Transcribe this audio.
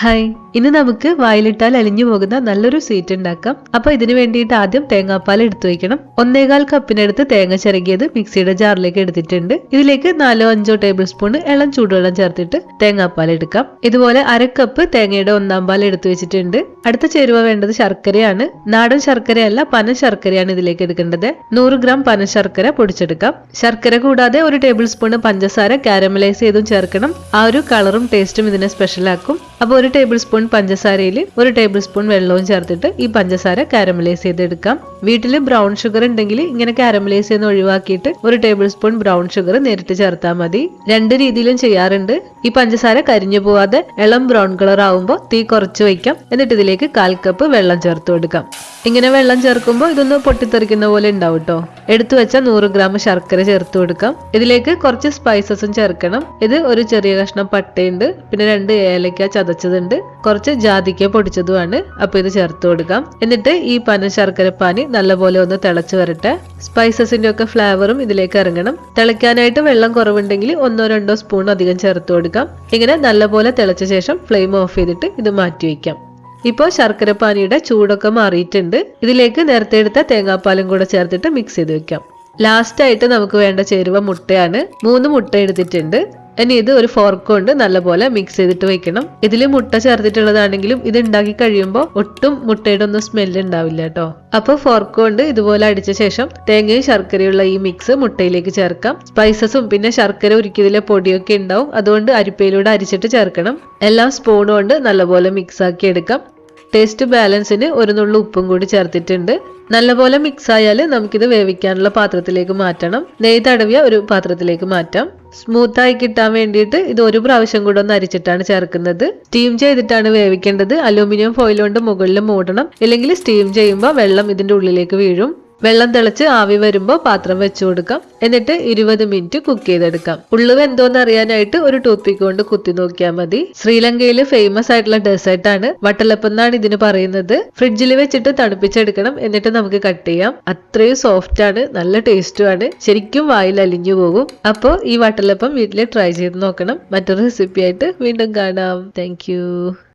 Hi, ഇന്ന് നമുക്ക് വായിലിട്ടാൽ അലിഞ്ഞു പോകുന്ന നല്ലൊരു സ്വീറ്റ് ഉണ്ടാക്കാം. അപ്പൊ ഇതിനു വേണ്ടിയിട്ട് ആദ്യം തേങ്ങാപ്പാൽ എടുത്തു വെക്കണം. 1.25 കപ്പിനടുത്ത് തേങ്ങ ചിരകിയത് മിക്സിയുടെ ജാറിലേക്ക് എടുത്തിട്ടുണ്ട്. ഇതിലേക്ക് 4-5 ടേബിൾ സ്പൂൺ ഇളം ചൂടുവെള്ളം ചേർത്തിട്ട് തേങ്ങാപ്പാൽ എടുക്കാം. ഇതുപോലെ 1/2 കപ്പ് തേങ്ങയുടെ 1/4 പാൽ എടുത്തു വെച്ചിട്ടുണ്ട്. അടുത്ത ചേരുവ വേണ്ടത് ശർക്കരയാണ്. നാടൻ ശർക്കരയല്ല, പന ശർക്കരയാണ് ഇതിലേക്ക് എടുക്കേണ്ടത്. 100 ഗ്രാം പന ശർക്കര പൊടിച്ചെടുക്കാം. ശർക്കര കൂടാതെ 1 ടേബിൾ സ്പൂൺ പഞ്ചസാര കാരമലൈസ് ചെയ്തും ചേർക്കണം. ആ ഒരു കളറും ടേസ്റ്റും ഇതിനെ സ്പെഷ്യൽ ആക്കും. അപ്പോൾ 1 ടേബിൾ സ്പൂൺ പഞ്ചസാരയിൽ 1 ടേബിൾ സ്പൂൺ വെള്ളവും ചേർത്തിട്ട് ഈ പഞ്ചസാര കാരമലൈസ് ചെയ്തെടുക്കാം. വീട്ടിൽ ബ്രൗൺ ഷുഗർ ഉണ്ടെങ്കിൽ ഇങ്ങനെ കാരമലൈസ് ചെയ്യുന്ന ഒഴിവാക്കിയിട്ട് 1 ടേബിൾ സ്പൂൺ ബ്രൗൺ ഷുഗർ നേരിട്ട് ചേർത്താൽ മതി. 2 രീതിയിലും ചെയ്യാറുണ്ട്. ഈ പഞ്ചസാര കരിഞ്ഞു പോവാതെ ഇളം ബ്രൗൺ കളർ ആവുമ്പോൾ തീ കുറച്ച് വയ്ക്കാം. എന്നിട്ട് ഇതിലേക്ക് 1/4 കപ്പ് വെള്ളം ചേർത്ത് കൊടുക്കാം. ഇങ്ങനെ വെള്ളം ചേർക്കുമ്പോൾ ഇതൊന്ന് പൊട്ടിത്തെറിക്കുന്ന പോലെ ഉണ്ടാവും കേട്ടോ. എടുത്തു വെച്ച 100 ഗ്രാം ശർക്കര ചേർത്ത് കൊടുക്കാം. ഇതിലേക്ക് കുറച്ച് സ്പൈസസും ചേർക്കണം. ഇത് ഒരു ചെറിയ കഷ്ണം പട്ടയുണ്ട്, പിന്നെ 2 ഏലക്ക ചതച്ചതുണ്ട്, കുറച്ച് ജാതിക്ക പൊടിച്ചതുമാണ്. അപ്പൊ ഇത് ചേർത്ത് കൊടുക്കാം. എന്നിട്ട് ഈ പന ശർക്കര പാനി നല്ലപോലെ ഒന്ന് തിളച്ചു വരട്ടെ. സ്പൈസസിന്റെ ഒക്കെ ഫ്ലേവറും ഇതിലേക്ക് ഇറങ്ങണം. തിളയ്ക്കാനായിട്ട് വെള്ളം കുറവുണ്ടെങ്കിൽ 1-2 സ്പൂൺ അധികം ചേർത്ത് കൊടുക്കാം. ഇങ്ങനെ നല്ലപോലെ തിളച്ച ശേഷം ഫ്ലെയിം ഓഫ് ചെയ്തിട്ട് ഇത് മാറ്റി വയ്ക്കാം. ഇപ്പോൾ ശർക്കര പാനിയുടെ ചൂടൊക്കെ മാറിയിട്ടുണ്ട്. ഇതിലേക്ക് നേരത്തെ എടുത്ത തേങ്ങാപ്പാലും കൂടെ ചേർത്തിട്ട് മിക്സ് ചെയ്ത് വെക്കാം. ലാസ്റ്റ് ആയിട്ട് നമുക്ക് വേണ്ട ചേരുവ മുട്ടയാണ്. 3 മുട്ട എടുത്തിട്ടുണ്ട്. ഇനി ഇത് ഒരു ഫോർക്ക് കൊണ്ട് നല്ലപോലെ മിക്സ് ചെയ്തിട്ട് വെക്കണം. ഇതിൽ മുട്ട ചേർത്തിട്ടുള്ളതാണെങ്കിലും ഇത് ഉണ്ടാക്കി കഴിയുമ്പോൾ ഒട്ടും മുട്ടയുടെ ഒന്നും സ്മെല്ല് ഉണ്ടാവില്ല കേട്ടോ. അപ്പോൾ ഫോർക്ക് കൊണ്ട് ഇതുപോലെ അടിച്ച ശേഷം തേങ്ങയും ശർക്കരയുള്ള ഈ മിക്സ് മുട്ടയിലേക്ക് ചേർക്കാം. സ്പൈസസും പിന്നെ ശർക്കര ഉരുക്കിയതിലെ പൊടിയൊക്കെ ഉണ്ടാവും, അതുകൊണ്ട് അരിപ്പയിലൂടെ അരിച്ചിട്ട് ചേർക്കണം. എല്ലാം സ്പൂൺ കൊണ്ട് നല്ലപോലെ മിക്സ് ആക്കി എടുക്കാം. ടേസ്റ്റ് ബാലൻസിന് 1 നുള്ളു ഉപ്പും കൂടി ചേർത്തിട്ടുണ്ട്. നല്ലപോലെ മിക്സ് ആയാൽ നമുക്കിത് വേവിക്കാനുള്ള പാത്രത്തിലേക്ക് മാറ്റണം. നെയ്യ് തടവിയ ഒരു പാത്രത്തിലേക്ക് മാറ്റാം. സ്മൂത്തായി കിട്ടാൻ വേണ്ടിയിട്ട് ഇത് 1 പ്രാവശ്യം കൂടെ ഒന്ന് അരിച്ചിട്ടാണ് ചേർക്കുന്നത്. സ്റ്റീം ചെയ്തിട്ടാണ് വേവിക്കേണ്ടത്. അലൂമിനിയം ഫോയിൽ കൊണ്ട് മുകളിൽ മൂടണം, ഇല്ലെങ്കിൽ സ്റ്റീം ചെയ്യുമ്പോൾ വെള്ളം ഇതിന്റെ ഉള്ളിലേക്ക് വീഴും. വെള്ളം തിളച്ച് ആവി വരുമ്പോൾ പാത്രം വെച്ചു കൊടുക്കാം. എന്നിട്ട് 20 മിനിറ്റ് കുക്ക് ചെയ്തെടുക്കാം. ഉള്ളു വെന്തോന്ന് അറിയാനായിട്ട് ഒരു ടൂത്ത് പിക്ക് കൊണ്ട് കുത്തി നോക്കിയാൽ മതി. ശ്രീലങ്കയിൽ ഫേമസ് ആയിട്ടുള്ള ഡെസേർട്ട് ആണ്. വട്ടലപ്പം എന്നാണ് ഇതിന് പറയുന്നത്. ഫ്രിഡ്ജിൽ വെച്ചിട്ട് തണുപ്പിച്ചെടുക്കണം. എന്നിട്ട് നമുക്ക് കട്ട് ചെയ്യാം. അത്രയും സോഫ്റ്റ് ആണ്, നല്ല ടേസ്റ്റും ആണ്. ശരിക്കും വായിൽ അലിഞ്ഞു പോകും. അപ്പോൾ ഈ വട്ടലപ്പം വീട്ടിൽ ട്രൈ ചെയ്ത് നോക്കണം. മറ്റൊരു റെസിപ്പി ആയിട്ട് വീണ്ടും കാണാം. താങ്ക്